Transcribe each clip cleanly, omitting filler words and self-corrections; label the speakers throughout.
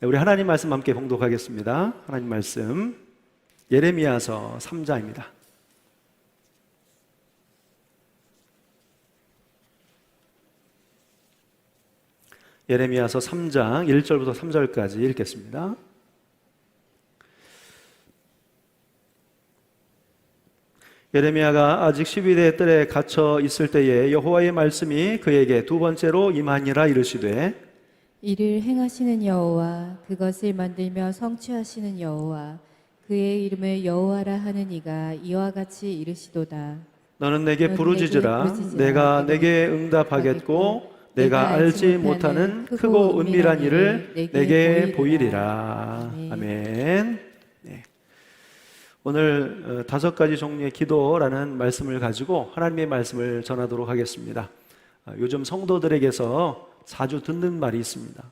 Speaker 1: 우리 하나님 말씀 함께 봉독하겠습니다. 하나님 말씀 예레미야서 3장입니다. 예레미야서 3장 1절부터 3절까지 읽겠습니다. 예레미야가 아직 12대 뜰에 갇혀 있을 때에 여호와의 말씀이 그에게 두 번째로 임하니라. 이르시되
Speaker 2: 이를 행하시는 여호와, 그것을 만들며 성취하시는 여호와, 그의 이름을 여호와라 하는 이가 이와 같이 이르시도다.
Speaker 1: 너는 내게 부르짖으라. 내가 내게 응답하겠고 내가 알지 못하는 크고 은밀한 일을 내게 보이리라. 아멘. 네. 오늘 5가지 종류의 기도라는 말씀을 가지고 하나님의 말씀을 전하도록 하겠습니다. 요즘 성도들에게서 자주 듣는 말이 있습니다.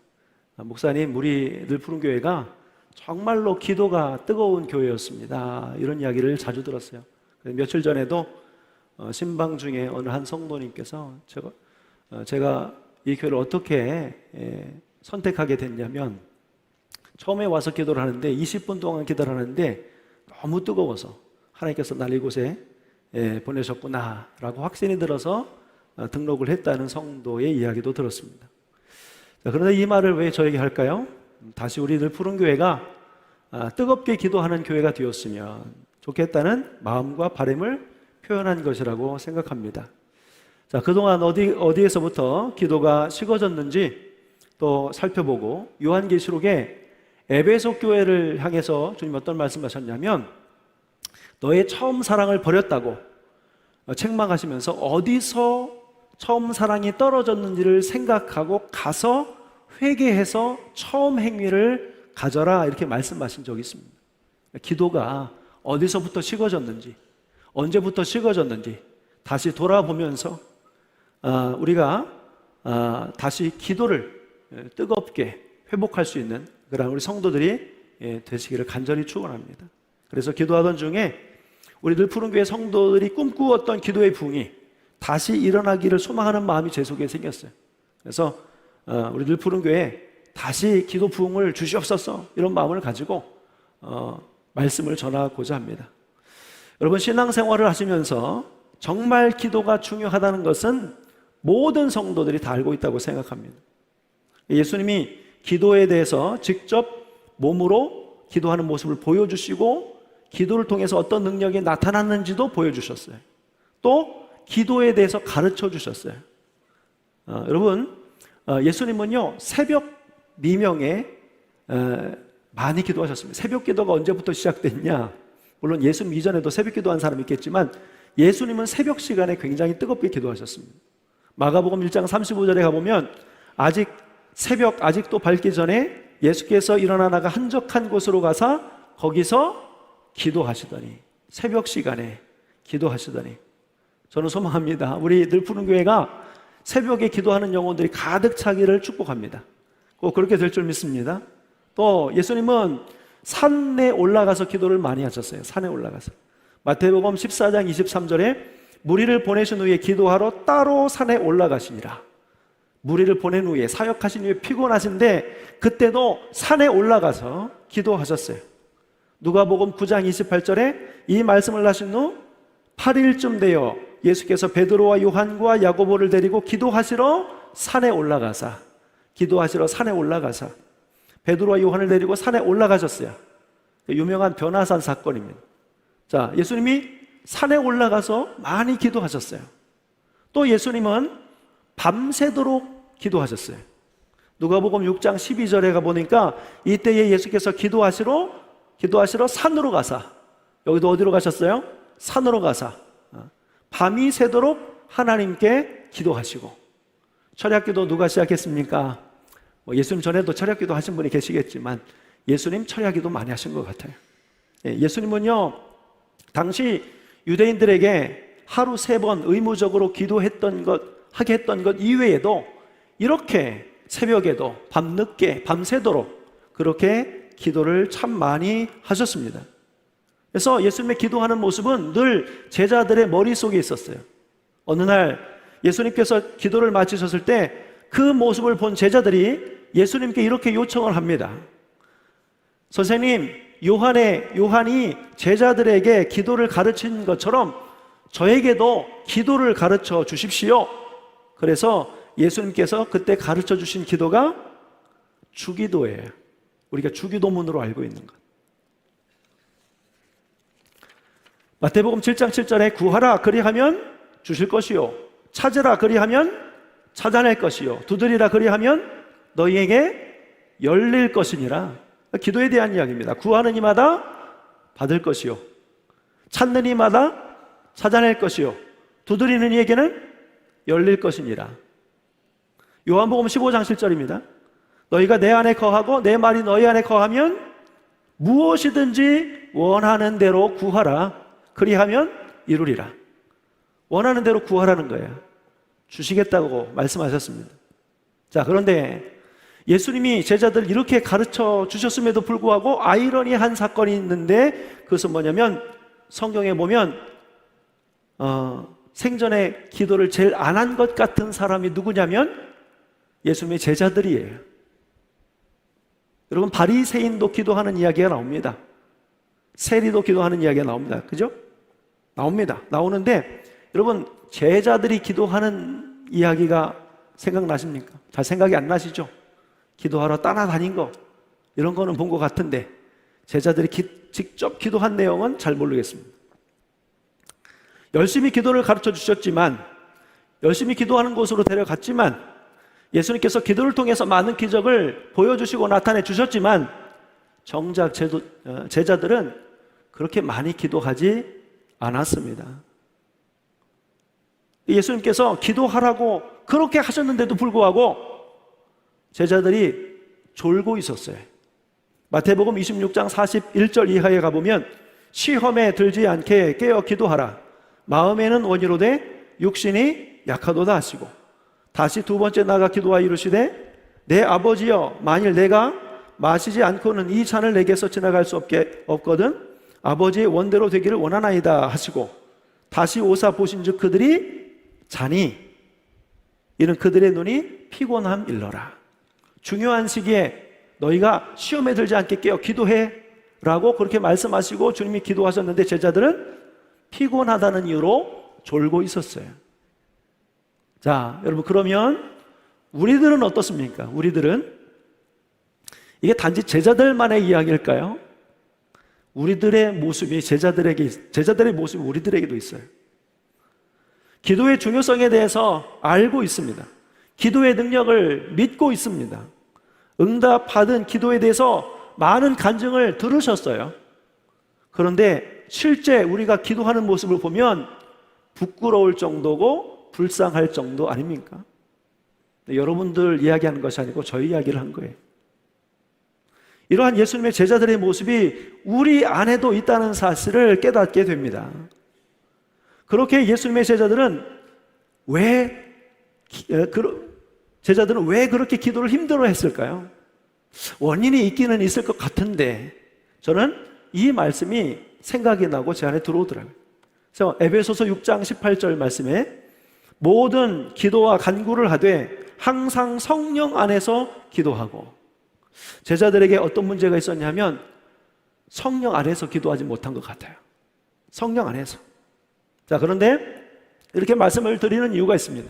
Speaker 1: 목사님, 우리 늘 푸른 교회가 정말로 기도가 뜨거운 교회였습니다. 이런 이야기를 자주 들었어요. 며칠 전에도 신방 중에 어느 한 성도님께서 제가 이 교회를 어떻게 선택하게 됐냐면, 처음에 와서 기도를 하는데 20분 동안 기도를 하는데 너무 뜨거워서 하나님께서 날 이곳에 보내셨구나 라고 확신이 들어서 등록을 했다는 성도의 이야기도 들었습니다. 그런데 이 말을 왜 저에게 할까요? 다시 우리 늘 푸른 교회가 뜨겁게 기도하는 교회가 되었으면 좋겠다는 마음과 바람을 표현한 것이라고 생각합니다. 자, 그동안 어디에서부터 기도가 식어졌는지 또 살펴보고, 요한계시록에 에베소 교회를 향해서 주님 어떤 말씀하셨냐면, 너의 처음 사랑을 버렸다고 책망하시면서 어디서 처음 사랑이 떨어졌는지를 생각하고 가서 회개해서 처음 행위를 가져라, 이렇게 말씀하신 적이 있습니다. 기도가 어디서부터 식어졌는지, 언제부터 식어졌는지 다시 돌아보면서 우리가 다시 기도를 뜨겁게 회복할 수 있는 그런 우리 성도들이 되시기를 간절히 축원합니다. 그래서 기도하던 중에 우리 늘 푸른 교회 성도들이 꿈꾸었던 기도의 부흥이 다시 일어나기를 소망하는 마음이 제 속에 생겼어요. 그래서 우리 늘 푸른 교회 다시 기도 부흥을 주시옵소서, 이런 마음을 가지고 말씀을 전하고자 합니다. 여러분, 신앙생활을 하시면서 정말 기도가 중요하다는 것은 모든 성도들이 다 알고 있다고 생각합니다. 예수님이 기도에 대해서 직접 몸으로 기도하는 모습을 보여주시고, 기도를 통해서 어떤 능력이 나타났는지도 보여주셨어요. 또 기도에 대해서 가르쳐 주셨어요. 여러분, 예수님은요 새벽 미명에 많이 기도하셨습니다. 새벽 기도가 언제부터 시작됐냐? 물론 예수님 이전에도 새벽 기도한 사람이 있겠지만 예수님은 새벽 시간에 굉장히 뜨겁게 기도하셨습니다. 마가복음 1장 35절에 가보면 아직도 밝기 전에 예수께서 일어나 나가 한적한 곳으로 가서 거기서 기도하시더니, 새벽 시간에 기도하시더니, 저는 소망합니다. 우리 늘 푸른 교회가 새벽에 기도하는 영혼들이 가득 차기를 축복합니다. 꼭 그렇게 될 줄 믿습니다. 또 예수님은 산에 올라가서 기도를 많이 하셨어요. 산에 올라가서. 마태복음 14장 23절에 무리를 보내신 후에 기도하러 따로 산에 올라가시니라. 무리를 보낸 후에, 사역하신 후에 피곤하신데 그때도 산에 올라가서 기도하셨어요. 누가복음 9장 28절에 이 말씀을 하신 후 8일쯤 되어 예수께서 베드로와 요한과 야고보를 데리고 기도하시러 산에 올라가사 베드로와 요한을 데리고 산에 올라가셨어요. 유명한 변화산 사건입니다. 자, 예수님이 산에 올라가서 많이 기도하셨어요. 또 예수님은 밤새도록 기도하셨어요. 누가복음 6장 12절에 가보니까 이때에 예수께서 기도하시러 산으로 가사, 여기도 어디로 가셨어요? 산으로 가사 밤이 새도록 하나님께 기도하시고. 철야기도 누가 시작했습니까? 예수님 전에도 철야기도 하신 분이 계시겠지만 예수님 철야기도 많이 하신 것 같아요. 예수님은요 당시 유대인들에게 하루 3번 의무적으로 하게 했던 것 이외에도 이렇게 새벽에도 밤늦게 밤새도록 그렇게 기도를 참 많이 하셨습니다. 그래서 예수님의 기도하는 모습은 늘 제자들의 머릿속에 있었어요. 어느 날 예수님께서 기도를 마치셨을 때 그 모습을 본 제자들이 예수님께 이렇게 요청을 합니다. 선생님, 요한이 제자들에게 기도를 가르친 것처럼 저에게도 기도를 가르쳐 주십시오. 그래서 예수님께서 그때 가르쳐 주신 기도가 주기도예요. 우리가 주기도문으로 알고 있는 것. 마태복음 7장 7절에 구하라 그리하면 주실 것이요, 찾으라 그리하면 찾아낼 것이요, 두드리라 그리하면 너희에게 열릴 것이니라. 기도에 대한 이야기입니다. 구하는 이마다 받을 것이요, 찾는 이마다 찾아낼 것이요, 두드리는 이에게는 열릴 것이니라. 요한복음 15장 7절입니다. 너희가 내 안에 거하고 내 말이 너희 안에 거하면 무엇이든지 원하는 대로 구하라 그리하면 이루리라. 원하는 대로 구하라는 거예요. 주시겠다고 말씀하셨습니다. 자, 그런데 예수님이 제자들 이렇게 가르쳐 주셨음에도 불구하고 아이러니한 사건이 있는데, 그것은 뭐냐면 성경에 보면 생전에 기도를 제일 안 한 것 같은 사람이 누구냐면 예수님의 제자들이에요. 여러분, 바리새인도 기도하는 이야기가 나옵니다. 세리도 기도하는 이야기가 나옵니다. 그죠? 나오는데 여러분, 제자들이 기도하는 이야기가 생각나십니까? 잘 생각이 안 나시죠? 기도하러 따라다닌 거 이런 거는 본 것 같은데 제자들이 직접 기도한 내용은 잘 모르겠습니다. 열심히 기도를 가르쳐 주셨지만, 열심히 기도하는 곳으로 데려갔지만, 예수님께서 기도를 통해서 많은 기적을 보여주시고 나타내 주셨지만 정작 제자들은 그렇게 많이 기도하지 않았습니다. 예수님께서 기도하라고 그렇게 하셨는데도 불구하고 제자들이 졸고 있었어요. 마태복음 26장 41절 이하에 가보면 시험에 들지 않게 깨어 기도하라. 마음에는 원이로되 육신이 약하도다 하시고, 다시 두 번째 나가 기도하여 이르시되 내 아버지여, 만일 내가 마시지 않고는 이 잔을 내게서 지나갈 수 없거든 아버지의 원대로 되기를 원하나이다 하시고, 다시 오사 보신즉 그들이 자니 이는 그들의 눈이 피곤함 일러라. 중요한 시기에 너희가 시험에 들지 않게 깨어 기도해 라고 그렇게 말씀하시고 주님이 기도하셨는데 제자들은 피곤하다는 이유로 졸고 있었어요. 자, 여러분, 그러면 우리들은 어떻습니까? 우리들은 이게 단지 제자들만의 이야기일까요? 우리들의 모습이 제자들의 모습이 우리들에게도 있어요. 기도의 중요성에 대해서 알고 있습니다. 기도의 능력을 믿고 있습니다. 응답받은 기도에 대해서 많은 간증을 들으셨어요. 그런데 실제 우리가 기도하는 모습을 보면 부끄러울 정도고 불쌍할 정도 아닙니까? 여러분들 이야기하는 것이 아니고 저희 이야기를 한 거예요. 이러한 예수님의 제자들의 모습이 우리 안에도 있다는 사실을 깨닫게 됩니다. 그렇게 예수님의 제자들은 왜 그렇게 기도를 힘들어 했을까요? 원인이 있기는 있을 것 같은데 저는 이 말씀이 생각이 나고 제 안에 들어오더라고요. 그래서 에베소서 6장 18절 말씀에 모든 기도와 간구를 하되 항상 성령 안에서 기도하고, 제자들에게 어떤 문제가 있었냐면 성령 안에서 기도하지 못한 것 같아요. 성령 안에서. 자, 그런데 이렇게 말씀을 드리는 이유가 있습니다.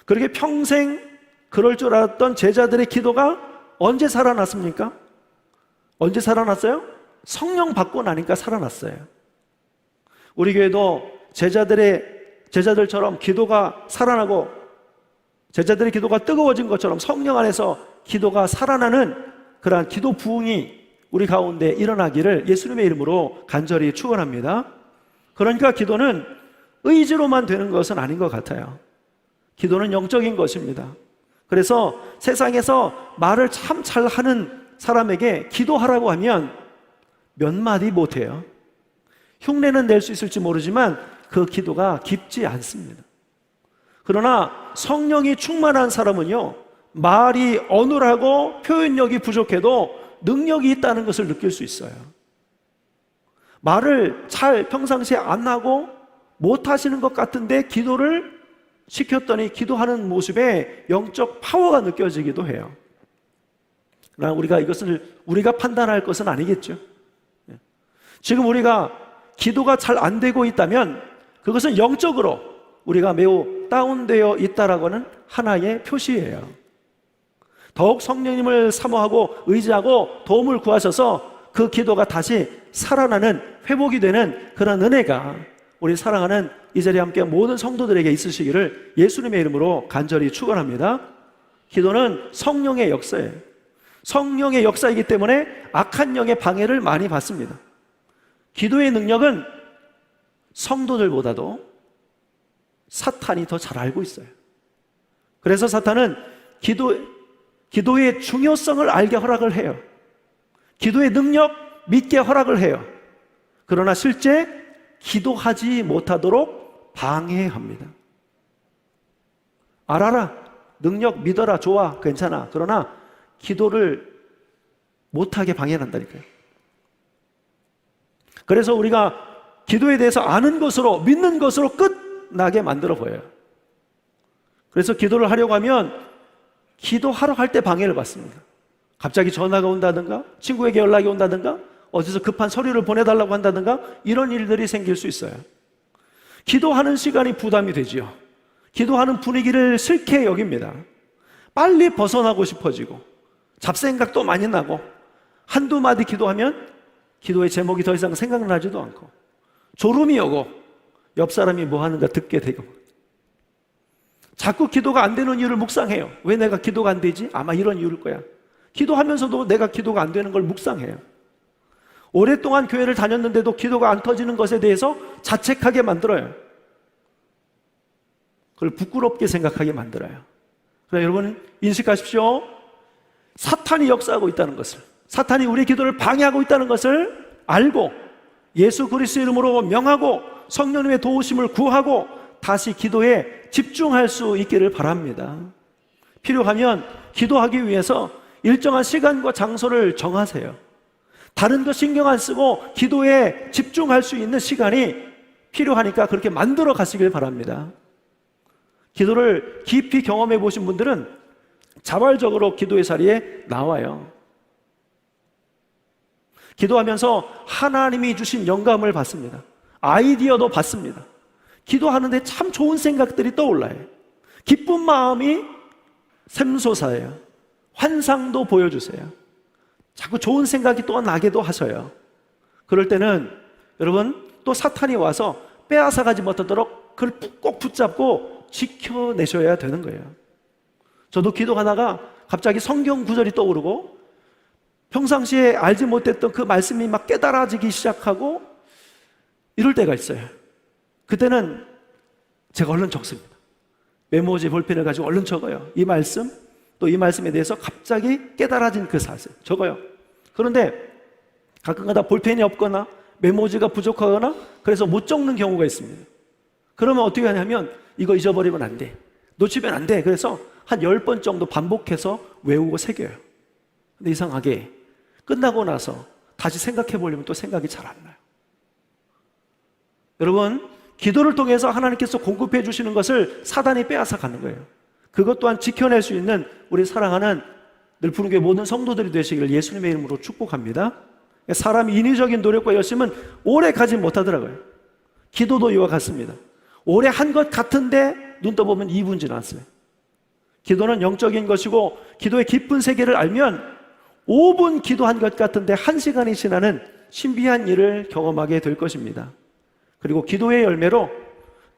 Speaker 1: 그렇게 평생 그럴 줄 알았던 제자들의 기도가 언제 살아났습니까? 언제 살아났어요? 성령 받고 나니까 살아났어요. 우리 교회도 제자들처럼 기도가 살아나고 제자들의 기도가 뜨거워진 것처럼 성령 안에서 기도가 살아나는 그러한 기도 부흥이 우리 가운데 일어나기를 예수님의 이름으로 간절히 축원합니다. 그러니까 기도는 의지로만 되는 것은 아닌 것 같아요. 기도는 영적인 것입니다. 그래서 세상에서 말을 참 잘하는 사람에게 기도하라고 하면 몇 마디 못해요. 흉내는 낼 수 있을지 모르지만 그 기도가 깊지 않습니다. 그러나 성령이 충만한 사람은요, 말이 어눌하고 표현력이 부족해도 능력이 있다는 것을 느낄 수 있어요. 말을 잘 평상시에 안 하고 못 하시는 것 같은데 기도를 시켰더니 기도하는 모습에 영적 파워가 느껴지기도 해요. 그러나 우리가 이것을 우리가 판단할 것은 아니겠죠. 지금 우리가 기도가 잘 안 되고 있다면 그것은 영적으로 우리가 매우 다운되어 있다라고는 하나의 표시예요. 더욱 성령님을 사모하고 의지하고 도움을 구하셔서 그 기도가 다시 살아나는, 회복이 되는 그런 은혜가 우리 사랑하는 이 자리에 함께 모든 성도들에게 있으시기를 예수님의 이름으로 간절히 축원합니다. 기도는 성령의 역사예요. 성령의 역사이기 때문에 악한 영의 방해를 많이 받습니다. 기도의 능력은 성도들보다도 사탄이 더 잘 알고 있어요. 그래서 사탄은 기도의 중요성을 알게 허락을 해요. 기도의 능력 믿게 허락을 해요. 그러나 실제 기도하지 못하도록 방해합니다. 알아라, 능력 믿어라, 좋아, 괜찮아. 그러나 기도를 못하게 방해한다니까요. 그래서 우리가 기도에 대해서 아는 것으로, 믿는 것으로 끝나게 만들어 보여요. 그래서 기도를 하려고 하면 기도하러 갈 때 방해를 받습니다. 갑자기 전화가 온다든가, 친구에게 연락이 온다든가, 어디서 급한 서류를 보내달라고 한다든가, 이런 일들이 생길 수 있어요. 기도하는 시간이 부담이 되지요. 기도하는 분위기를 싫게 여깁니다. 빨리 벗어나고 싶어지고, 잡생각도 많이 나고, 한두 마디 기도하면 기도의 제목이 더 이상 생각나지도 않고, 졸음이 오고, 옆 사람이 뭐 하는가 듣게 되고, 자꾸 기도가 안 되는 이유를 묵상해요. 왜 내가 기도가 안 되지? 아마 이런 이유일 거야. 기도하면서도 내가 기도가 안 되는 걸 묵상해요. 오랫동안 교회를 다녔는데도 기도가 안 터지는 것에 대해서 자책하게 만들어요. 그걸 부끄럽게 생각하게 만들어요. 그래서 여러분 인식하십시오. 사탄이 역사하고 있다는 것을, 사탄이 우리 기도를 방해하고 있다는 것을 알고 예수 그리스도의 이름으로 명하고 성령님의 도우심을 구하고 다시 기도에 집중할 수 있기를 바랍니다. 필요하면 기도하기 위해서 일정한 시간과 장소를 정하세요. 다른 거 신경 안 쓰고 기도에 집중할 수 있는 시간이 필요하니까 그렇게 만들어 가시길 바랍니다. 기도를 깊이 경험해 보신 분들은 자발적으로 기도의 자리에 나와요. 기도하면서 하나님이 주신 영감을 받습니다. 아이디어도 받습니다. 기도하는데 참 좋은 생각들이 떠올라요. 기쁜 마음이 샘솟아요. 환상도 보여주세요. 자꾸 좋은 생각이 또 나게도 하셔요. 그럴 때는 여러분 또 사탄이 와서 빼앗아가지 못하도록 그걸 꼭 붙잡고 지켜내셔야 되는 거예요. 저도 기도하다가 갑자기 성경 구절이 떠오르고 평상시에 알지 못했던 그 말씀이 막 깨달아지기 시작하고 이럴 때가 있어요. 그때는 제가 얼른 적습니다. 메모지 볼펜을 가지고 얼른 적어요. 이 말씀, 또 이 말씀에 대해서 갑자기 깨달아진 그 사실 적어요. 그런데 가끔가다 볼펜이 없거나 메모지가 부족하거나 그래서 못 적는 경우가 있습니다. 그러면 어떻게 하냐면 이거 잊어버리면 안 돼, 놓치면 안 돼. 그래서 한 10번 정도 반복해서 외우고 새겨요. 근데 이상하게 끝나고 나서 다시 생각해 보려면 또 생각이 잘 안 나요. 여러분 기도를 통해서 하나님께서 공급해 주시는 것을 사단이 빼앗아 가는 거예요. 그것 또한 지켜낼 수 있는 우리 사랑하는 늘 푸른교회 모든 성도들이 되시기를 예수님의 이름으로 축복합니다. 사람이 인위적인 노력과 열심은 오래 가지 못하더라고요. 기도도 이와 같습니다. 오래 한 것 같은데 눈 떠보면 2분 지났어요. 기도는 영적인 것이고 기도의 깊은 세계를 알면 5분 기도한 것 같은데 1시간이 지나는 신비한 일을 경험하게 될 것입니다. 그리고 기도의 열매로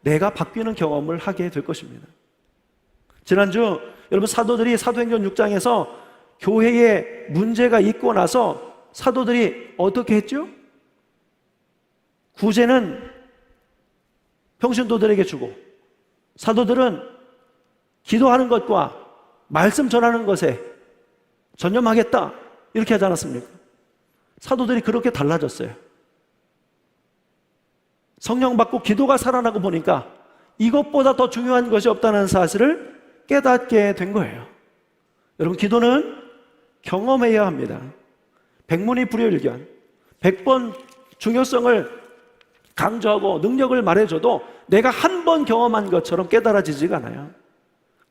Speaker 1: 내가 바뀌는 경험을 하게 될 것입니다. 지난주 여러분 사도들이 사도행전 6장에서 교회에 문제가 있고 나서 사도들이 어떻게 했죠? 구제는 평신도들에게 주고 사도들은 기도하는 것과 말씀 전하는 것에 전념하겠다 이렇게 하지 않았습니까? 사도들이 그렇게 달라졌어요. 성령 받고 기도가 살아나고 보니까 이것보다 더 중요한 것이 없다는 사실을 깨닫게 된 거예요. 여러분 기도는 경험해야 합니다. 백문이 불여일견 100번 중요성을 강조하고 능력을 말해줘도 내가 한 번 경험한 것처럼 깨달아지지가 않아요.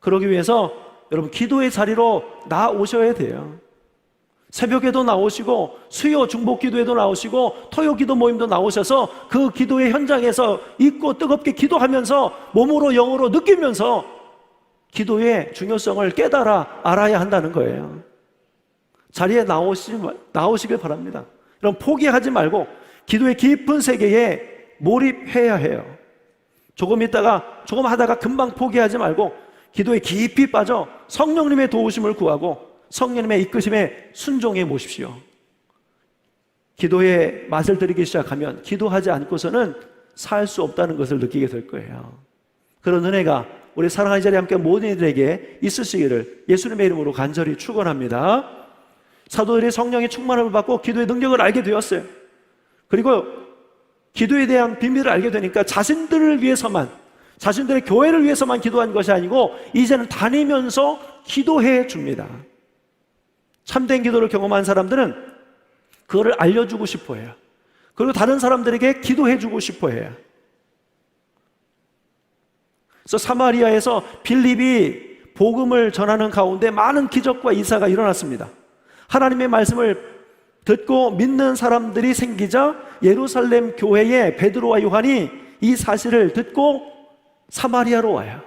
Speaker 1: 그러기 위해서 여러분 기도의 자리로 나오셔야 돼요. 새벽에도 나오시고 수요 중복 기도에도 나오시고 토요 기도 모임도 나오셔서 그 기도의 현장에서 있고 뜨겁게 기도하면서 몸으로 영으로 느끼면서 기도의 중요성을 깨달아 알아야 한다는 거예요. 자리에 나오시길 바랍니다. 그럼 포기하지 말고 기도의 깊은 세계에 몰입해야 해요. 조금 하다가 금방 포기하지 말고 기도에 깊이 빠져 성령님의 도우심을 구하고 성령님의 이끄심에 순종해 보십시오. 기도의 맛을 들이기 시작하면 기도하지 않고서는 살 수 없다는 것을 느끼게 될 거예요. 그런 은혜가 우리 사랑하는 자리에 함께 모든 이들에게 있으시기를 예수님의 이름으로 간절히 축원합니다. 사도들이 성령의 충만함을 받고 기도의 능력을 알게 되었어요. 그리고 기도에 대한 비밀을 알게 되니까 자신들을 위해서만, 자신들의 교회를 위해서만 기도한 것이 아니고 이제는 다니면서 기도해 줍니다. 참된 기도를 경험한 사람들은 그거를 알려주고 싶어 해요. 그리고 다른 사람들에게 기도해 주고 싶어 해요. 그래서 사마리아에서 빌립이 복음을 전하는 가운데 많은 기적과 이사가 일어났습니다. 하나님의 말씀을 듣고 믿는 사람들이 생기자 예루살렘 교회에 베드로와 요한이 이 사실을 듣고 사마리아로 와요.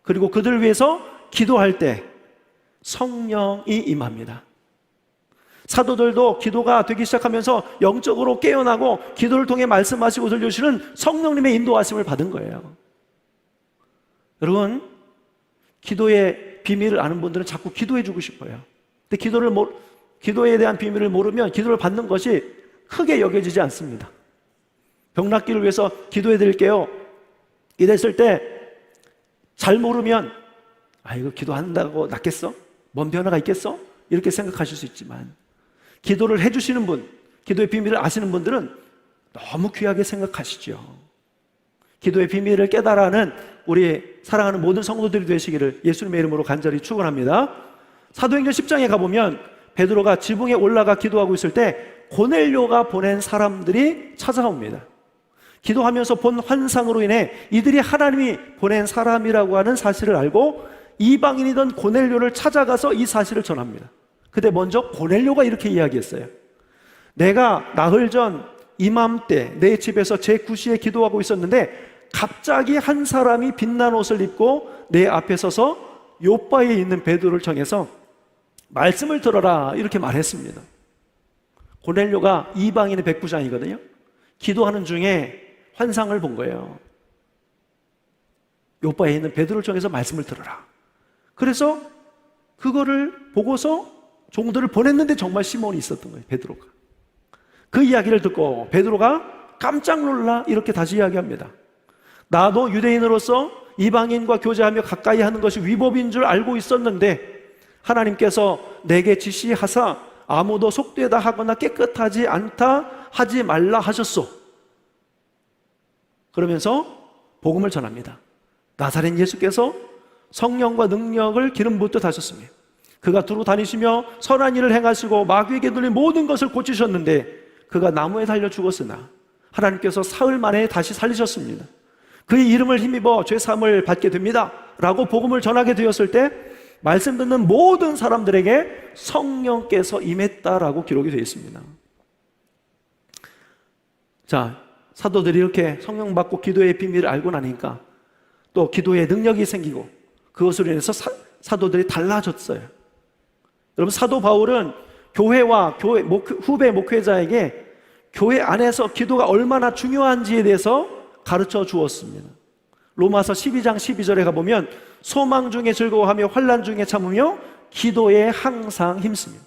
Speaker 1: 그리고 그들을 위해서 기도할 때 성령이 임합니다. 사도들도 기도가 되기 시작하면서 영적으로 깨어나고 기도를 통해 말씀하시고 들려주시는 성령님의 인도하심을 받은 거예요. 여러분, 기도의 비밀을 아는 분들은 자꾸 기도해 주고 싶어요. 근데 기도에 대한 비밀을 모르면 기도를 받는 것이 크게 여겨지지 않습니다. 병 낫기를 위해서 기도해 드릴게요. 이랬을 때 잘 모르면 이거 기도한다고 낫겠어? 뭔 변화가 있겠어? 이렇게 생각하실 수 있지만 기도를 해주시는 분, 기도의 비밀을 아시는 분들은 너무 귀하게 생각하시죠. 기도의 비밀을 깨달아는 우리 사랑하는 모든 성도들이 되시기를 예수님의 이름으로 간절히 축원합니다. 사도행전 10장에 가보면 베드로가 지붕에 올라가 기도하고 있을 때 고넬료가 보낸 사람들이 찾아옵니다. 기도하면서 본 환상으로 인해 이들이 하나님이 보낸 사람이라고 하는 사실을 알고 이방인이던 고넬료를 찾아가서 이 사실을 전합니다. 근데 먼저 고넬료가 이렇게 이야기했어요. 내가 나흘 전 이맘때 내 집에서 제9시에 기도하고 있었는데 갑자기 한 사람이 빛난 옷을 입고 내 앞에 서서 요바에 있는 베드로를 청해서 말씀을 들어라 이렇게 말했습니다. 고넬료가 이방인의 백부장이거든요. 기도하는 중에 환상을 본 거예요. 요바에 있는 베드로를 청해서 말씀을 들어라. 그래서 그거를 보고서 종들을 보냈는데 정말 시몬이 있었던 거예요. 베드로가. 그 이야기를 듣고 베드로가 깜짝 놀라 이렇게 다시 이야기합니다. 나도 유대인으로서 이방인과 교제하며 가까이 하는 것이 위법인 줄 알고 있었는데 하나님께서 내게 지시하사 아무도 속되다 하거나 깨끗하지 않다 하지 말라 하셨소. 그러면서 복음을 전합니다. 나사렛 예수께서 성령과 능력을 기름 붓듯 하셨으며 그가 두루 다니시며 선한 일을 행하시고 마귀에게 눌린 모든 것을 고치셨는데 그가 나무에 달려 죽었으나 하나님께서 사흘 만에 다시 살리셨습니다. 그의 이름을 힘입어 죄사함을 받게 됩니다 라고 복음을 전하게 되었을 때 말씀 듣는 모든 사람들에게 성령께서 임했다라고 기록이 되어 있습니다. 자, 사도들이 이렇게 성령 받고 기도의 비밀을 알고 나니까 또 기도의 능력이 생기고 그것으로 인해서 사도들이 달라졌어요. 여러분, 사도 바울은 교회와 후배 목회자에게 교회 안에서 기도가 얼마나 중요한지에 대해서 가르쳐 주었습니다. 로마서 12장 12절에 가보면 소망 중에 즐거워하며 환난 중에 참으며 기도에 항상 힘씁니다.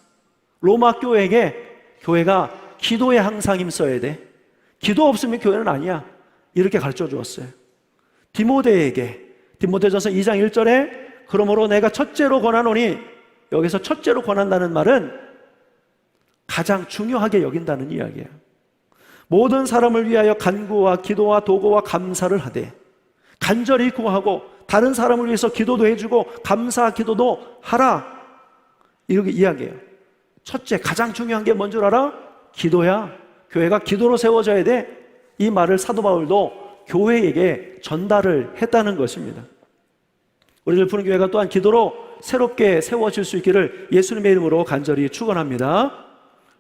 Speaker 1: 로마 교회에게 교회가 기도에 항상 힘써야 돼. 기도 없으면 교회는 아니야. 이렇게 가르쳐 주었어요. 디모데에게 디모데전서 2장 1절에 그러므로 내가 첫째로 권하노니, 여기서 첫째로 권한다는 말은 가장 중요하게 여긴다는 이야기예요. 모든 사람을 위하여 간구와 기도와 도구와 감사를 하되 간절히 구하고 다른 사람을 위해서 기도도 해주고 감사 기도도 하라, 이렇게 이야기해요. 첫째, 가장 중요한 게 뭔 줄 알아? 기도야. 교회가 기도로 세워져야 돼. 이 말을 사도 바울도 교회에게 전달을 했다는 것입니다. 우리들 푸른 교회가 또한 기도로 새롭게 세워질 수 있기를 예수님의 이름으로 간절히 축원합니다.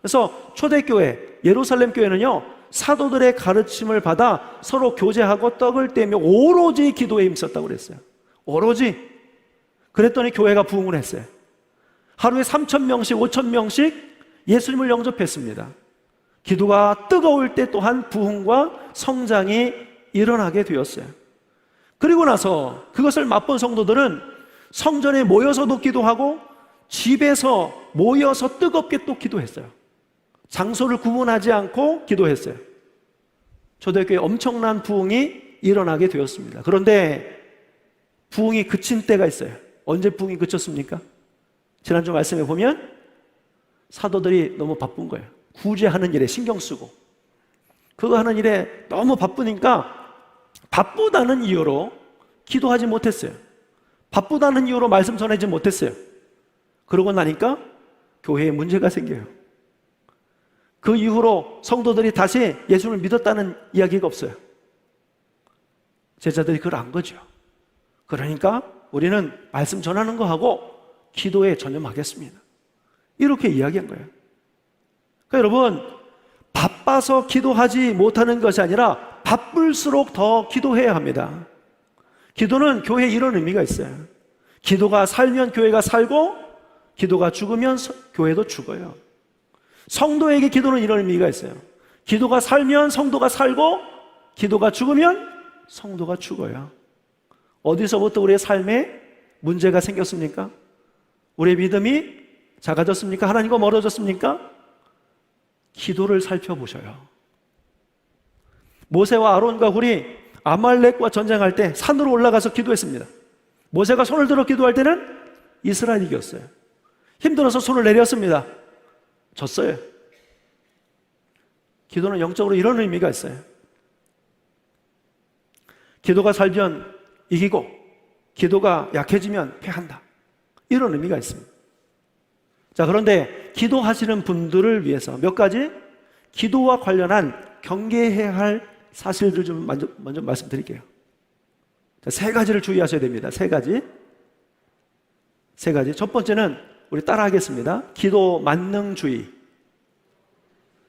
Speaker 1: 그래서 초대교회, 예루살렘 교회는요, 사도들의 가르침을 받아 서로 교제하고 떡을 떼며 오로지 기도에 힘썼다고 그랬어요. 오로지. 그랬더니 교회가 부흥을 했어요. 하루에 3,000명씩 5,000명씩 예수님을 영접했습니다. 기도가 뜨거울 때 또한 부흥과 성장이 일어나게 되었어요. 그리고 나서 그것을 맛본 성도들은 성전에 모여서도 기도하고 집에서 모여서 뜨겁게 또 기도했어요. 장소를 구분하지 않고 기도했어요. 초대교회에 엄청난 부흥이 일어나게 되었습니다. 그런데 부흥이 그친 때가 있어요. 언제 부흥이 그쳤습니까? 지난주 말씀에 보면 사도들이 너무 바쁜 거예요. 구제하는 일에 신경 쓰고 그거 하는 일에 너무 바쁘니까 바쁘다는 이유로 기도하지 못했어요. 바쁘다는 이유로 말씀 전하지 못했어요. 그러고 나니까 교회에 문제가 생겨요. 그 이후로 성도들이 다시 예수를 믿었다는 이야기가 없어요. 제자들이 그걸 안 거죠. 그러니까 우리는 말씀 전하는 거 하고 기도에 전념하겠습니다. 이렇게 이야기한 거예요. 그러니까 여러분, 바빠서 기도하지 못하는 것이 아니라 바쁠수록 더 기도해야 합니다. 기도는 교회에 이런 의미가 있어요. 기도가 살면 교회가 살고 기도가 죽으면 교회도 죽어요. 성도에게 기도는 이런 의미가 있어요. 기도가 살면 성도가 살고 기도가 죽으면 성도가 죽어요. 어디서부터 우리의 삶에 문제가 생겼습니까? 우리의 믿음이 작아졌습니까? 하나님과 멀어졌습니까? 기도를 살펴보셔요. 모세와 아론과 훌이 아말렉과 전쟁할 때 산으로 올라가서 기도했습니다. 모세가 손을 들어 기도할 때는 이스라엘이 이겼어요. 힘들어서 손을 내렸습니다. 졌어요. 기도는 영적으로 이런 의미가 있어요. 기도가 살면 이기고 기도가 약해지면 패한다. 이런 의미가 있습니다. 자, 그런데 기도하시는 분들을 위해서 몇 가지 기도와 관련한 경계해야 할 사실들 좀 먼저 말씀드릴게요. 자, 세 가지를 주의하셔야 됩니다. 세 가지. 첫 번째는 우리 따라하겠습니다. 기도 만능주의.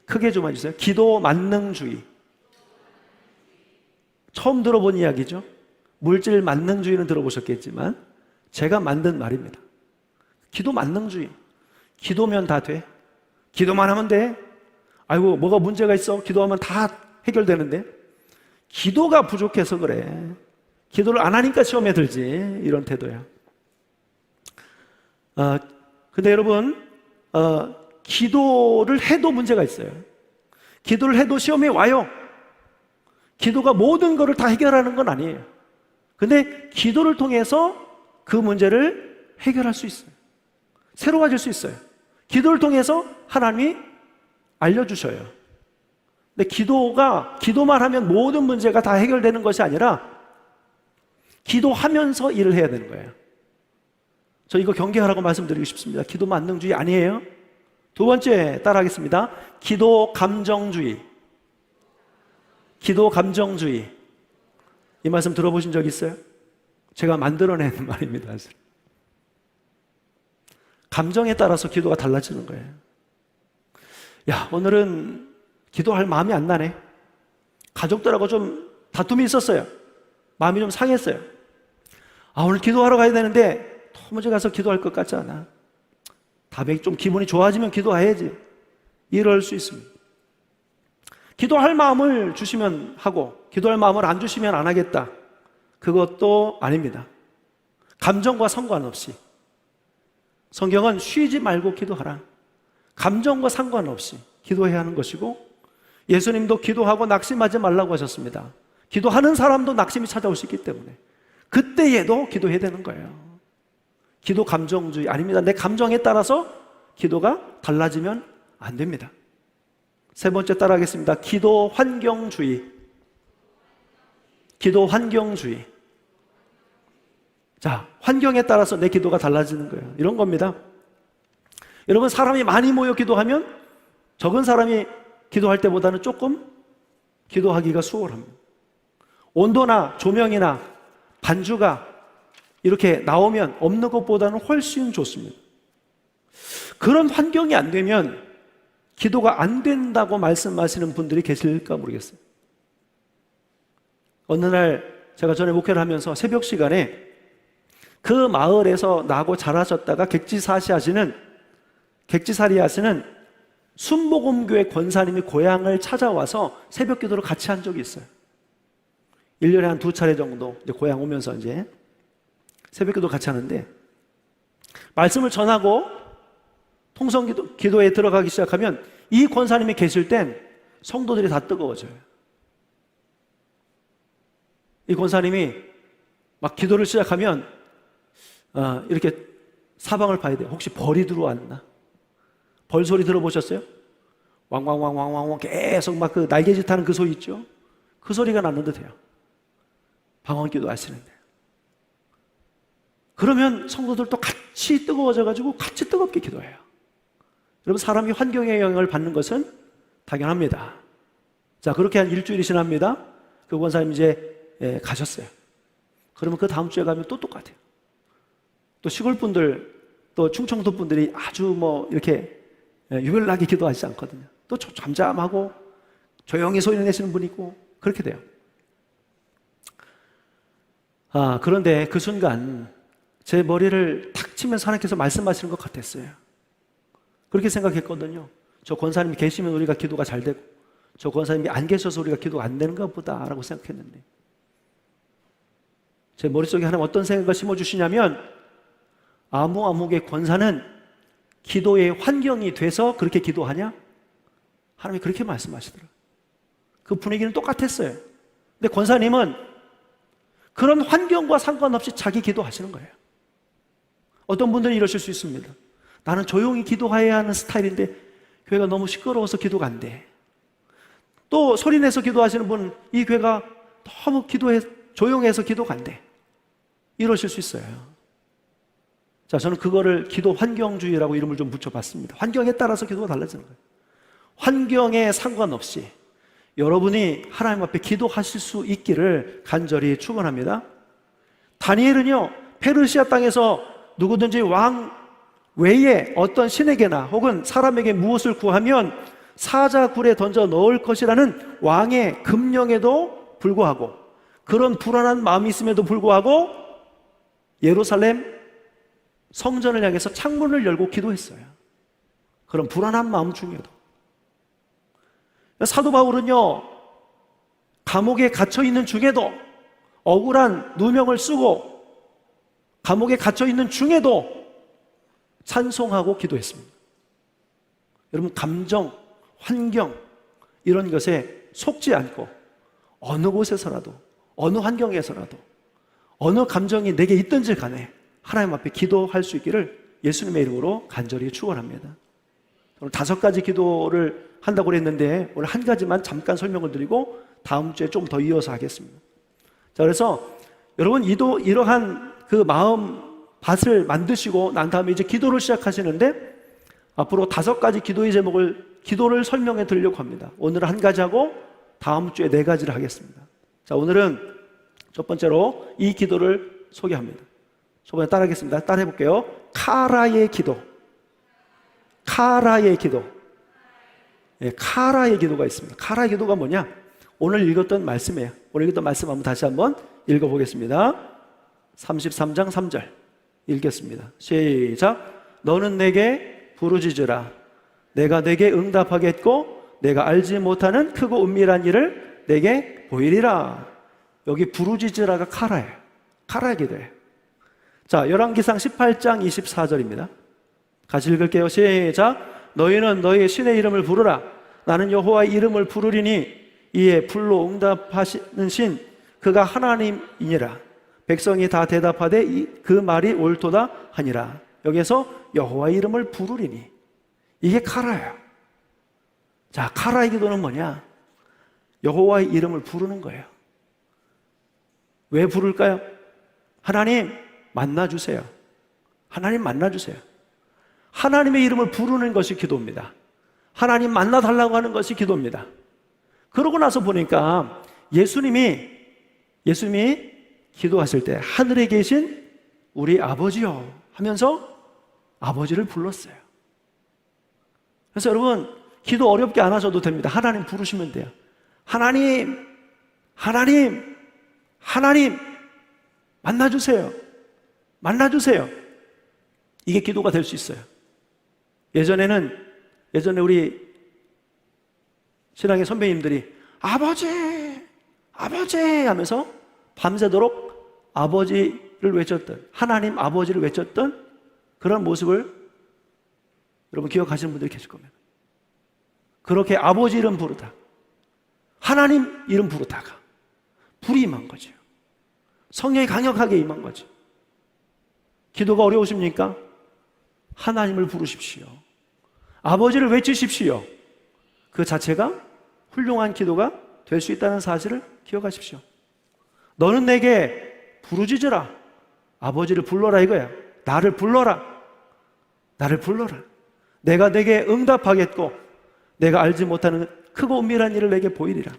Speaker 1: 크게 좀 해주세요. 기도 만능주의. 처음 들어본 이야기죠. 물질 만능주의는 들어보셨겠지만 제가 만든 말입니다. 기도 만능주의. 기도면 다 돼. 기도만 하면 돼. 아이고, 뭐가 문제가 있어? 기도하면 다 해결되는데. 기도가 부족해서 그래. 기도를 안 하니까 시험에 들지. 이런 태도야. 근데 여러분, 기도를 해도 문제가 있어요. 기도를 해도 시험에 와요. 기도가 모든 것을 다 해결하는 건 아니에요. 근데 기도를 통해서 그 문제를 해결할 수 있어요. 새로워질 수 있어요. 기도를 통해서 하나님이 알려주셔요. 근데 기도만 하면 모든 문제가 다 해결되는 것이 아니라 기도하면서 일을 해야 되는 거예요. 저 이거 경계하라고 말씀드리고 싶습니다. 기도 만능주의 아니에요. 두 번째 따라하겠습니다. 기도 감정주의. 기도 감정주의. 이 말씀 들어보신 적 있어요? 제가 만들어낸 말입니다. 감정에 따라서 기도가 달라지는 거예요. 야, 오늘은 기도할 마음이 안 나네. 가족들하고 좀 다툼이 있었어요. 마음이 좀 상했어요. 오늘 기도하러 가야 되는데 도무지 가서 기도할 것 같지 않아. 다음에 좀 기분이 좋아지면 기도해야지. 이럴 수 있습니다. 기도할 마음을 주시면 하고 기도할 마음을 안 주시면 안 하겠다. 그것도 아닙니다. 감정과 상관없이 성경은 쉬지 말고 기도하라. 감정과 상관없이 기도해야 하는 것이고 예수님도 기도하고 낙심하지 말라고 하셨습니다. 기도하는 사람도 낙심이 찾아올 수 있기 때문에 그때에도 기도해야 되는 거예요. 기도 감정주의 아닙니다. 내 감정에 따라서 기도가 달라지면 안 됩니다. 세 번째 따라하겠습니다. 기도 환경주의. 기도 환경주의. 자, 환경에 따라서 내 기도가 달라지는 거예요. 이런 겁니다. 여러분, 사람이 많이 모여 기도하면 적은 사람이 기도할 때보다는 조금 기도하기가 수월합니다. 온도나 조명이나 반주가 이렇게 나오면 없는 것보다는 훨씬 좋습니다. 그런 환경이 안 되면 기도가 안 된다고 말씀하시는 분들이 계실까 모르겠어요. 어느 날 제가 전에 목회를 하면서 새벽 시간에 그 마을에서 나고 자라셨다가 객지살이 하시는 순복음교회 권사님이 고향을 찾아와서 새벽 기도를 같이 한 적이 있어요. 1년에 한 2차례 정도 이제 고향 오면서 이제 새벽 기도 같이 하는데, 말씀을 전하고 통성 기도에 들어가기 시작하면 이 권사님이 계실 땐 성도들이 다 뜨거워져요. 이 권사님이 막 기도를 시작하면 이렇게 사방을 봐야 돼요. 혹시 벌이 들어왔나? 벌 소리 들어보셨어요? 왕왕왕왕왕 계속 막 그 날개짓 하는 그 소리 있죠? 그 소리가 나는 듯해요. 방언기도 하시는데. 그러면 성도들도 같이 뜨거워져가지고 같이 뜨겁게 기도해요. 여러분, 사람이 환경의 영향을 받는 것은 당연합니다. 자, 그렇게 한 일주일이 지납니다. 그 권사님 이제 가셨어요. 그러면 그 다음 주에 가면 또 똑같아요. 또 시골 분들, 또 충청도 분들이 아주 뭐 이렇게 유별나게 기도하지 않거든요. 또 잠잠하고 조용히 소리 내시는 분이 있고 그렇게 돼요. 그런데 그 순간 제 머리를 탁 치면서 하나님께서 말씀하시는 것 같았어요. 그렇게 생각했거든요. 저 권사님이 계시면 우리가 기도가 잘 되고, 저 권사님이 안 계셔서 우리가 기도가 안 되는가 보다라고 생각했는데, 제 머릿속에 하나님 어떤 생각을 심어주시냐면, 아무개 권사는 기도의 환경이 돼서 그렇게 기도하냐? 하나님이 그렇게 말씀하시더라고요. 그 분위기는 똑같았어요. 근데 권사님은 그런 환경과 상관없이 자기 기도하시는 거예요. 어떤 분들은 이러실 수 있습니다. 나는 조용히 기도해야 하는 스타일인데 교회가 너무 시끄러워서 기도가 안 돼. 또 소리내서 기도하시는 분은 이 교회가 너무 조용해서 기도가 안 돼. 이러실 수 있어요. 자, 저는 그거를 기도 환경주의라고 이름을 좀 붙여봤습니다. 환경에 따라서 기도가 달라지는 거예요. 환경에 상관없이 여러분이 하나님 앞에 기도하실 수 있기를 간절히 축원합니다. 다니엘은요, 페르시아 땅에서 누구든지 왕 외에 어떤 신에게나 혹은 사람에게 무엇을 구하면 사자굴에 던져 넣을 것이라는 왕의 금령에도 불구하고, 그런 불안한 마음이 있음에도 불구하고 예루살렘 성전을 향해서 창문을 열고 기도했어요. 그런 불안한 마음 중에도. 사도 바울은요, 감옥에 갇혀 있는 중에도, 억울한 누명을 쓰고 감옥에 갇혀 있는 중에도 찬송하고 기도했습니다. 여러분, 감정, 환경 이런 것에 속지 않고 어느 곳에서라도, 어느 환경에서라도, 어느 감정이 내게 있든지 간에 하나님 앞에 기도할 수 있기를 예수님의 이름으로 간절히 축원합니다. 오늘 5가지 기도를 한다고 그랬는데 오늘 한 가지만 잠깐 설명을 드리고 다음 주에 좀 더 이어서 하겠습니다. 자, 그래서 여러분, 이러한 그 마음 밭을 만드시고 난 다음에 이제 기도를 시작하시는데, 앞으로 5가지 기도의 기도를 설명해 드리려고 합니다. 오늘은 한 가지 하고 다음 주에 4가지를 하겠습니다. 자, 오늘은 첫 번째로 이 기도를 소개합니다. 저번에 따라하겠습니다. 따라해 볼게요. 카라의 기도. 카라의 기도. 네, 카라의 기도가 있습니다. 카라의 기도가 뭐냐? 오늘 읽었던 말씀이에요. 오늘 읽었던 말씀 다시 한번 읽어보겠습니다. 33장 3절 읽겠습니다. 시작. 너는 내게 부르짖으라. 내가 내게 응답하겠고 내가 알지 못하는 크고 은밀한 일을 내게 보이리라. 여기 부르짖으라가 카라예요. 카라의 기도예요. 자, 열왕기상 18장 24절입니다. 같이 읽을게요. 시작. 너희는 너희의 신의 이름을 부르라. 나는 여호와의 이름을 부르리니 이에 불로 응답하시는 신 그가 하나님이니라. 백성이 다 대답하되 그 말이 옳도다 하니라. 여기에서 여호와의 이름을 부르리니, 이게 카라예요. 자, 카라의 기도는 뭐냐? 여호와의 이름을 부르는 거예요. 왜 부를까요? 하나님 만나주세요. 하나님 만나주세요. 하나님의 이름을 부르는 것이 기도입니다. 하나님 만나달라고 하는 것이 기도입니다. 그러고 나서 보니까 예수님이 기도하실 때 하늘에 계신 우리 아버지요 하면서 아버지를 불렀어요. 그래서 여러분, 기도 어렵게 안 하셔도 됩니다. 하나님 부르시면 돼요. 하나님, 하나님, 하나님 만나주세요. 만나주세요. 이게 기도가 될 수 있어요. 예전에 우리 신앙의 선배님들이 아버지, 아버지 하면서 밤새도록 아버지를 외쳤던, 하나님 아버지를 외쳤던 그런 모습을 여러분 기억하시는 분들이 계실 겁니다. 그렇게 아버지 이름 부르다, 하나님 이름 부르다가 불이 임한 거죠. 성령이 강력하게 임한 거죠. 기도가 어려우십니까? 하나님을 부르십시오. 아버지를 외치십시오. 그 자체가 훌륭한 기도가 될 수 있다는 사실을 기억하십시오. 너는 내게 부르짖으라. 아버지를 불러라 이거야. 나를 불러라. 나를 불러라. 내가 내게 응답하겠고 내가 알지 못하는 크고 은밀한 일을 내게 보이리라.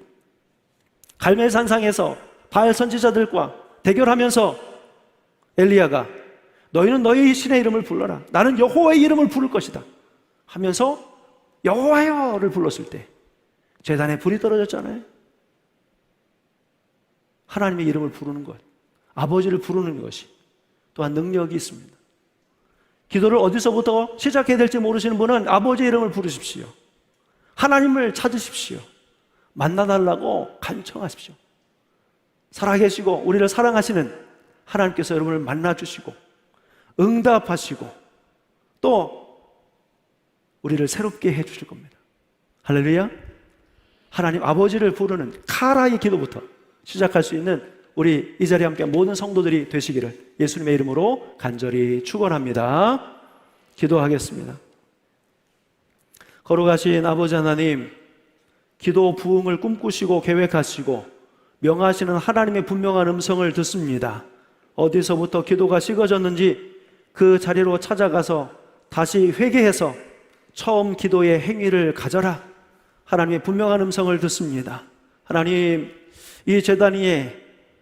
Speaker 1: 갈멜산상에서 바알 선지자들과 대결하면서 엘리야가 너희는 너희 신의 이름을 불러라. 나는 여호와의 이름을 부를 것이다 하면서 여호와여를 불렀을 때 제단에 불이 떨어졌잖아요. 하나님의 이름을 부르는 것, 아버지를 부르는 것이 또한 능력이 있습니다. 기도를 어디서부터 시작해야 될지 모르시는 분은 아버지의 이름을 부르십시오. 하나님을 찾으십시오. 만나달라고 간청하십시오. 살아계시고 우리를 사랑하시는 하나님께서 여러분을 만나주시고 응답하시고 또 우리를 새롭게 해주실 겁니다. 할렐루야. 하나님 아버지를 부르는 카라의 기도부터 시작할 수 있는 우리 이 자리에 함께 모든 성도들이 되시기를 예수님의 이름으로 간절히 축원합니다. 기도하겠습니다. 거룩하신 아버지 하나님, 기도 부흥을 꿈꾸시고 계획하시고 명하시는 하나님의 분명한 음성을 듣습니다. 어디서부터 기도가 식어졌는지 그 자리로 찾아가서 다시 회개해서 처음 기도의 행위를 가져라. 하나님의 분명한 음성을 듣습니다. 하나님, 이 제단 위에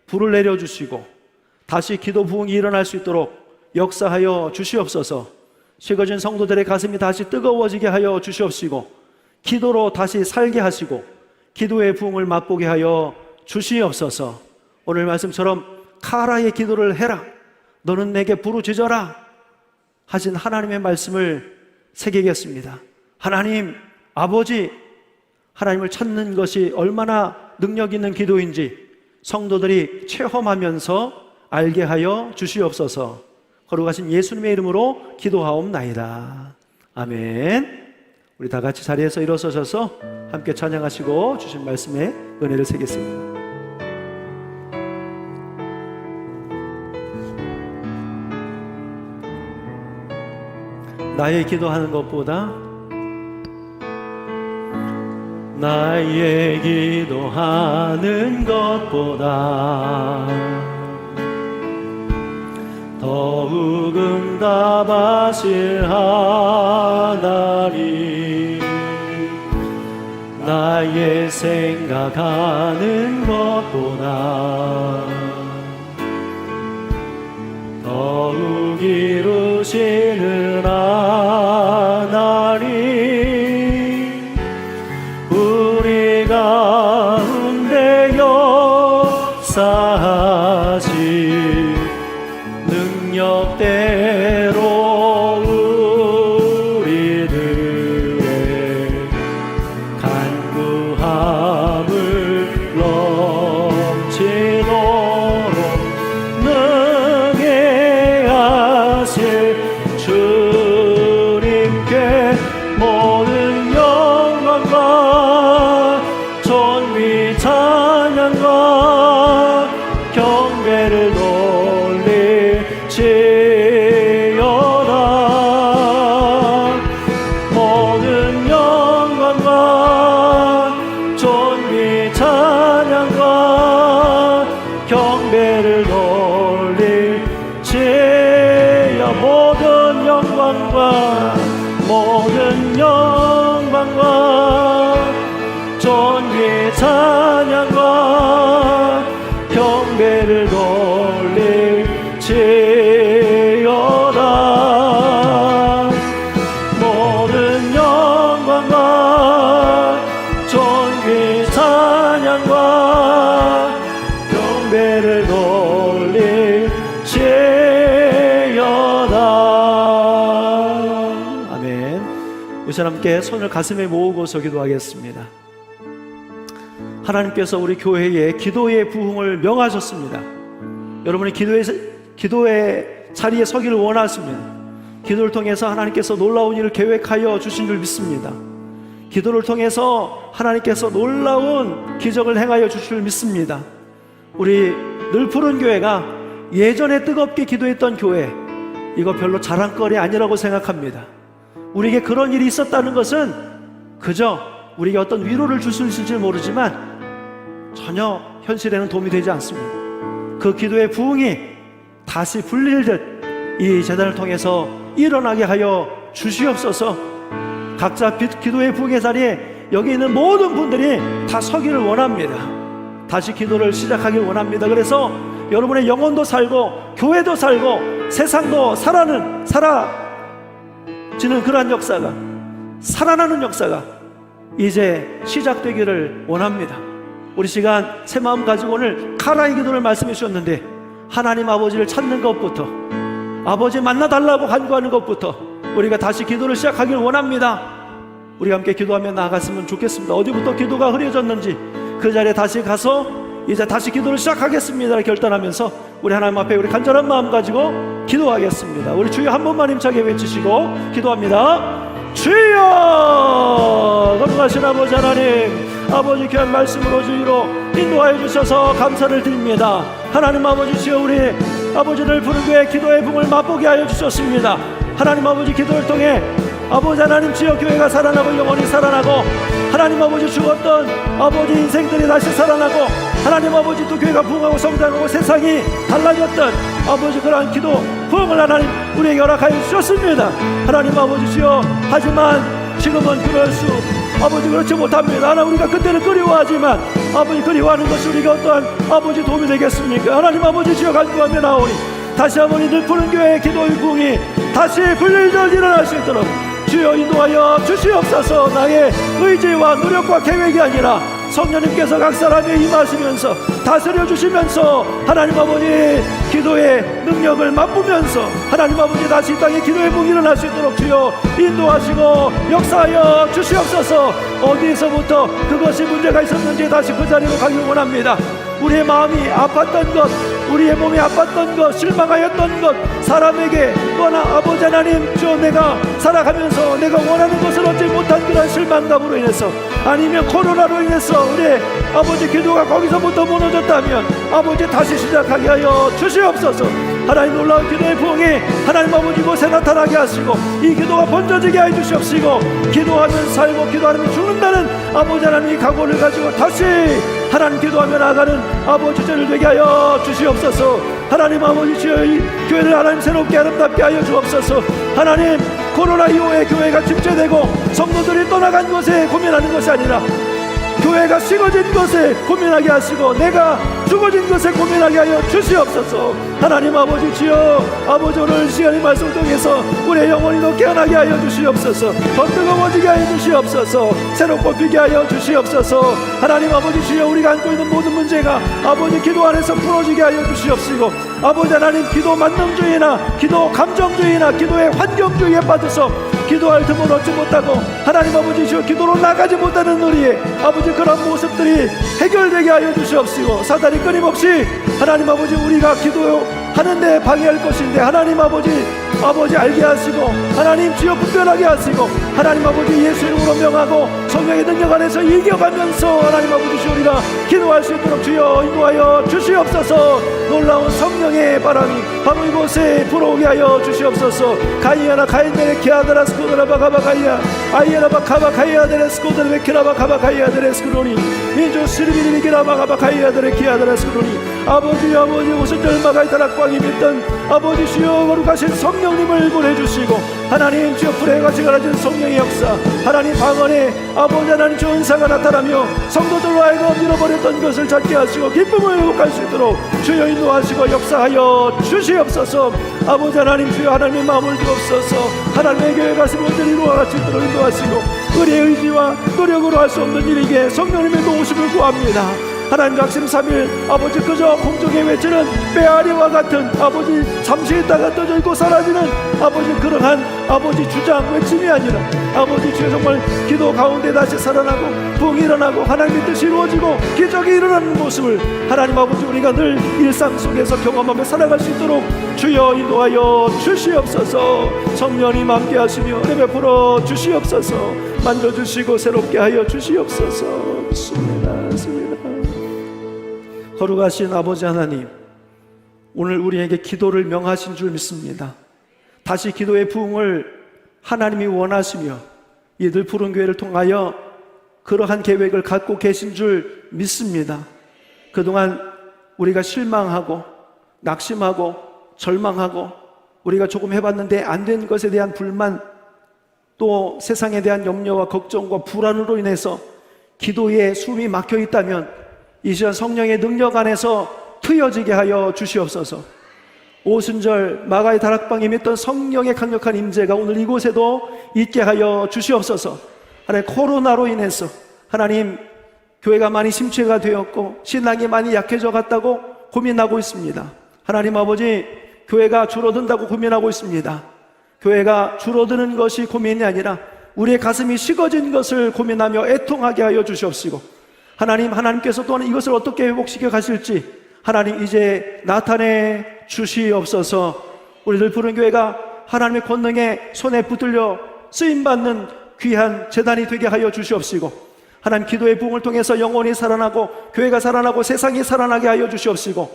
Speaker 1: 불을 내려주시고 다시 기도 부흥이 일어날 수 있도록 역사하여 주시옵소서. 식어진 성도들의 가슴이 다시 뜨거워지게 하여 주시옵시고 기도로 다시 살게 하시고 기도의 부흥을 맛보게 하여 주시옵소서. 오늘 말씀처럼 카라의 기도를 해라, 너는 내게 부르짖어라 하신 하나님의 말씀을 새기겠습니다. 하나님 아버지, 하나님을 찾는 것이 얼마나 능력 있는 기도인지 성도들이 체험하면서 알게 하여 주시옵소서. 거룩하신 예수님의 이름으로 기도하옵나이다. 아멘. 우리 다 같이 자리에서 일어서셔서 함께 찬양하시고 주신 말씀에 은혜를 새겠습니다. 나의 기도하는 것보다 나의 기도하는 것보다 더욱 응답하실 하나님, 나의 생각하는 것보다 더욱 이루시는 하나님, 우리 가운데 역사하신 능력대로 우리들의 간구함을 넘치도록 능히 하실 주님께 모든 영광과 존귀 찬양과 경배를 돌릴지어다. 모든 영광과 존귀 찬양과 경배를 돌릴지어다. 모든 영광과 존귀 찬양과 경배를 돌릴지어다. 함께 손을 가슴에 모으고서 기도하겠습니다. 하나님께서 우리 교회에 기도의 부흥을 명하셨습니다. 여러분이 기도의 자리에 서기를 원하십니다. 기도를 통해서 하나님께서 놀라운 일을 계획하여 주신 줄 믿습니다. 기도를 통해서 하나님께서 놀라운 기적을 행하여 주실 줄 믿습니다. 우리 늘푸른 교회가 예전에 뜨겁게 기도했던 교회, 이거 별로 자랑거리 아니라고 생각합니다. 우리에게 그런 일이 있었다는 것은 그저 우리에게 어떤 위로를 줄 수 있을지 모르지만 전혀 현실에는 도움이 되지 않습니다. 그 기도의 부흥이 다시 불릴듯 이 제단을 통해서 일어나게 하여 주시옵소서. 각자 기도의 부흥의 자리에 여기 있는 모든 분들이 다 서기를 원합니다. 다시 기도를 시작하길 원합니다. 그래서 여러분의 영혼도 살고 교회도 살고 세상도 살아지는 그러한 역사가, 살아나는 역사가 이제 시작되기를 원합니다. 우리 시간 새 마음 가지고 오늘 카라의 기도를 말씀해 주셨는데, 하나님 아버지를 찾는 것부터, 아버지 만나달라고 간구하는 것부터 우리가 다시 기도를 시작하길 원합니다. 우리 함께 기도하며 나아갔으면 좋겠습니다. 어디부터 기도가 흐려졌는지 그 자리에 다시 가서 이제 다시 기도를 시작하겠습니다 결단하면서 우리 하나님 앞에 우리 간절한 마음 가지고 기도하겠습니다. 우리 주여 한 번만 힘차게 외치시고 기도합니다. 주여! 거룩하신 아버지 하나님, 아버지 귀한 말씀으로 주의로 인도하여 주셔서 감사를 드립니다. 하나님 아버지 주여, 우리 아버지를 부른 교회 기도의 붕을 맛보게 하여 주셨습니다. 하나님 아버지 기도를 통해 아버지 하나님 주여 교회가 살아나고 영원히 살아나고, 하나님 아버지 죽었던 아버지 인생들이 다시 살아나고, 하나님 아버지 또 교회가 부흥하고 성장하고 세상이 달라졌던 아버지 그러한 기도 부흥을 하나님 우리에게 허락하여 주셨습니다. 하나님 아버지 주여, 하지만 지금은 아버지 그렇지 못합니다. 하나님 우리가 그때는 그리워하지만 아버지 그리워하는 것이 우리가 어떠한 아버지 도움이 되겠습니까? 하나님 아버지 주여 간구하며 나오니 다시 한번 이 늘푸른 교회의 기도의 부흥이 다시 불일절 일어날 수 있도록 주여 인도하여 주시옵소서. 나의 의지와 노력과 계획이 아니라 성령님께서 각 사람에 임하시면서 다스려 주시면서 하나님 아버지 기도의 능력을 맛보면서 하나님 아버지 다시 이 땅에 기도의 부흥이 일어날 수 있도록 주여 인도하시고 역사하여 주시옵소서. 어디에서부터 그것이 문제가 있었는지 다시 그 자리로 가길 원합니다. 우리의 마음이 아팠던 것, 우리의 몸이 아팠던 것, 실망하였던 것, 사람에게 또한 아버지 하나님 주여 내가 살아가면서 내가 원하는 것을 얻지 못한 그런 실망감으로 인해서, 아니면 코로나로 인해서 우리 아버지 기도가 거기서부터 무너졌다면 아버지 다시 시작하게 하여 주시옵소서. 하나님 놀라운 기도의 부흥이 하나님 아버지 곳에 나타나게 하시고 이 기도가 번져지게 해 주시옵시고, 기도하면 살고 기도하면 죽는다는 아버지 하나님의 각오를 가지고 다시 하나님 기도하며 나아가는 아버지 저를 되게 하여 주시옵소서. 하나님 아버지 주여 이 교회를 하나님 새롭게 아름답게 하여 주옵소서. 하나님 코로나 이후에 교회가 침체되고 성도들이 떠나간 것에 고민하는 것이 아니라 교회가 식어진 것에 고민하게 하시고 내가 죽어진 것에 고민하게 하여 주시옵소서. 하나님 아버지 주여, 아버지 오늘 시간의 말씀을 통해서 우리의 영혼이 더 깨어나게 하여 주시옵소서. 더 뜨거워지게 하여 주시옵소서. 새롭고 피게 하여 주시옵소서. 하나님 아버지 주여, 우리가 안고 있는 모든 문제가 아버지 기도 안에서 풀어지게 하여 주시옵시고, 아버지 하나님 기도 만능주의나 기도 감정주의나 기도의 환경주의에 빠져서 기도할 틈을 얻지 못하고 하나님 아버지 주여 기도로 나가지 못하는 우리의 아버지 그런 모습들이 해결되게 하여 주시옵시고, 사단이 끊임없이 하나님 아버지 우리가 기도하는데 방해할 것인데 하나님 아버지 알게 하시고 하나님 주여 분별하게 하시고 하나님 아버지 예수 이름으로 명하고 성령의 능력 안에서 이겨가면서 하나님 아버지 주여 우리가 기도할 수 있도록 주여 인도하여 주시옵소서. 놀라운 성령의 바람이 바로 이곳에 불어오게 하여 주시옵소서. 가이아나 가인데레 키아드라 스코드라 바가바가이아 아이에라바 카바카이아데레 스코드라 베키라바 카바카이아데레 스코로니 민주 시르비리비기라 바가바카이아데레 키아드라 스코로니 아버지 무슨 절마가 이타락 꽝이 믿던 아버지 주여 거룩하신 성령님을 보내주시고 하나님 주여 불의 같이 가라진 성령의 역사, 하나님 방언에 아버지 하나님 주의 은사가 나타나며 성도들로 하여금 잃어버렸던 것을 찾게 하시고 기쁨을 회복할 수 있도록 주여 인도하시고 역사하여 주시옵소서. 아버지 하나님 주여 하나님의 마음을 주옵소서. 하나님의 교회 가슴 온전히 이루어갈 수 있도록 인도하시고 우리의 의지와 노력으로 할 수 없는 일에게 성령님의 도우심을 구합니다. 하나님 작심 3일 아버지 그저 공중에 외치는 메아리와 같은 아버지 잠시 있다가 떠져 있고 사라지는 아버지 그러한 아버지 주장 외침이 아니라 아버지 주여 정말 기도 가운데 다시 살아나고 부흥이 일어나고 하나님의 뜻이 이루어지고 기적이 일어나는 모습을 하나님 아버지 우리가 늘 일상 속에서 경험하며 살아갈 수 있도록 주여 인도하여 주시옵소서. 성령님 함께 하시며 은혜 베풀어 주시옵소서. 만져주시고 새롭게 하여 주시옵소서. 믿습니다. 거룩하신 아버지 하나님, 오늘 우리에게 기도를 명하신 줄 믿습니다. 다시 기도의 부흥을 하나님이 원하시며 이들 푸른 교회를 통하여 그러한 계획을 갖고 계신 줄 믿습니다. 그동안 우리가 실망하고 낙심하고 절망하고 우리가 조금 해봤는데 안 된 것에 대한 불만, 또 세상에 대한 염려와 걱정과 불안으로 인해서 기도에 숨이 막혀 있다면 이 시간 성령의 능력 안에서 트여지게 하여 주시옵소서. 오순절 마가의 다락방에 임했던 성령의 강력한 임재가 오늘 이곳에도 있게 하여 주시옵소서. 하나님, 코로나로 인해서 하나님 교회가 많이 심취가 되었고 신앙이 많이 약해져 갔다고 고민하고 있습니다. 하나님 아버지, 교회가 줄어든다고 고민하고 있습니다. 교회가 줄어드는 것이 고민이 아니라 우리의 가슴이 식어진 것을 고민하며 애통하게 하여 주시옵시고, 하나님께서 또한 이것을 어떻게 회복시켜 가실지 하나님 이제 나타내 주시옵소서. 우리들 푸른 교회가 하나님의 권능에 손에 붙들려 쓰임받는 귀한 재단이 되게 하여 주시옵시고, 하나님 기도의 부흥을 통해서 영혼이 살아나고 교회가 살아나고 세상이 살아나게 하여 주시옵시고,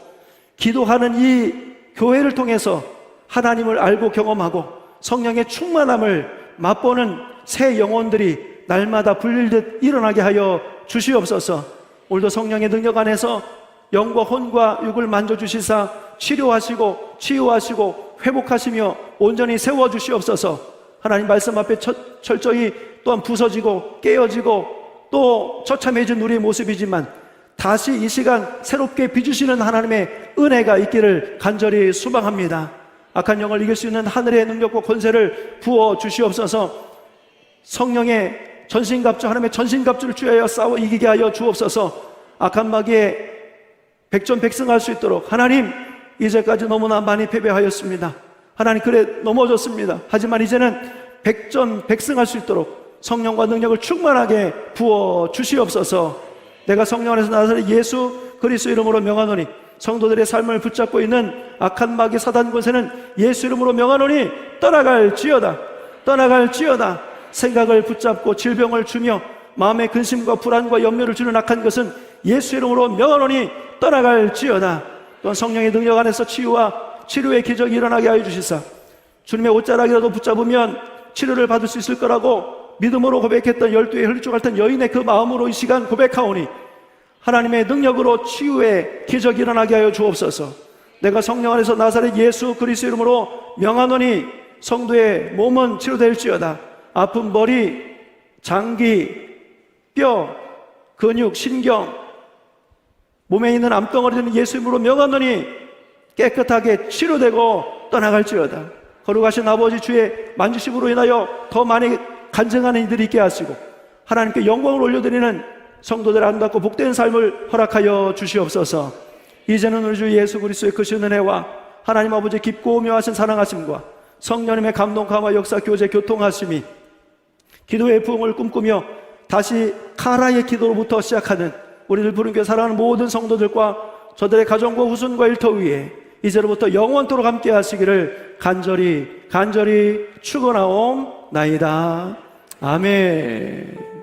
Speaker 1: 기도하는 이 교회를 통해서 하나님을 알고 경험하고 성령의 충만함을 맛보는 새 영혼들이 날마다 불릴듯 일어나게 하여 주시옵소서. 오늘도 성령의 능력 안에서 영과 혼과 육을 만져주시사 치료하시고 치유하시고 회복하시며 온전히 세워주시옵소서. 하나님 말씀 앞에 철저히 또한 부서지고 깨어지고 또 처참해진 우리의 모습이지만 다시 이 시간 새롭게 빚으시는 하나님의 은혜가 있기를 간절히 소망합니다. 악한 영을 이길 수 있는 하늘의 능력과 권세를 부어 주시옵소서. 성령의 전신갑주, 하나님의 전신갑주를 취하여 싸워 이기게 하여 주옵소서. 악한 마귀에 백전백승할 수 있도록 하나님, 이제까지 너무나 많이 패배하였습니다. 하나님, 그래 넘어졌습니다. 하지만 이제는 백전백승할 수 있도록 성령과 능력을 충만하게 부어 주시옵소서. 내가 성령 안에서 나사렛 예수 그리스도 이름으로 명하노니 성도들의 삶을 붙잡고 있는 악한 마귀 사단 권세는 예수 이름으로 명하노니 떠나갈지어다. 떠나갈지어다. 생각을 붙잡고 질병을 주며 마음의 근심과 불안과 염려를 주는 악한 것은 예수 이름으로 명하노니 떠나갈지어다. 또한 성령의 능력 안에서 치유와 치료의 기적이 일어나게 하여 주시사 주님의 옷자락이라도 붙잡으면 치료를 받을 수 있을 거라고 믿음으로 고백했던 12의 혈루증 앓던 여인의 그 마음으로 이 시간 고백하오니 하나님의 능력으로 치유의 기적이 일어나게 하여 주옵소서. 내가 성령 안에서 나사렛 예수 그리스도 이름으로 명하노니 성도의 몸은 치료될지어다. 아픈 머리, 장기, 뼈, 근육, 신경, 몸에 있는 암덩어리는 예수 이름으로 명하노니 깨끗하게 치료되고 떠나갈지어다. 거룩하신 아버지, 주의 만지심으로 인하여 더 많이 간증하는 이들이 있게 하시고 하나님께 영광을 올려드리는 성도들 아름답고 복된 삶을 허락하여 주시옵소서. 이제는 우리 주 예수 그리스도의 크신 은혜와 하나님 아버지 깊고 오묘하신 사랑하심과 성령님의 감동, 감화, 역사, 교제, 교통하심이 기도의 부흥을 꿈꾸며 다시 카라의 기도로부터 시작하는 우리들 부른 교회 사랑하는 모든 성도들과 저들의 가정과 후손과 일터 위에 이제로부터 영원토록 함께 하시기를 간절히 축원하옵나이다. 아멘.